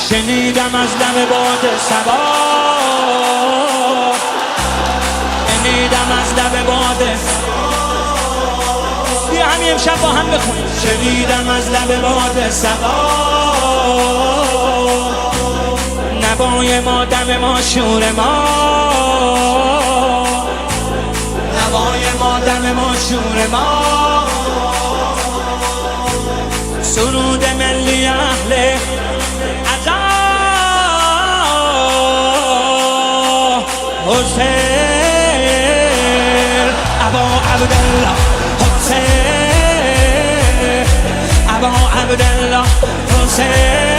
شنیدم از لب باد صبا، شنیدم از لب باد، بیا همین امشب با هم بخونیم. شنیدم از لب باد صبا، نوای ما دم ما شور ما، نوای ما دم ما شور ما، سرود ملی اهل حسین ابا عبدالله، حسین ابا عبدالله، حسین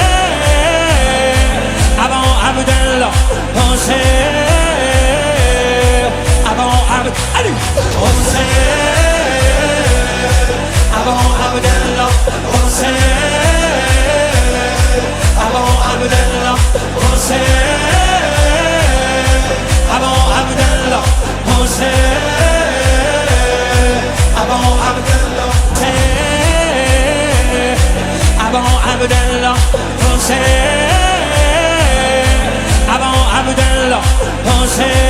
ابا عبدالله، حسین ابا عبد علی، حسین ابا عبدالله، حسین ابا عبدالله، حسین ابا عبدالله، حسین ابا عبدالله، ابا عبدالله، حسین ابا عبدالله، حسین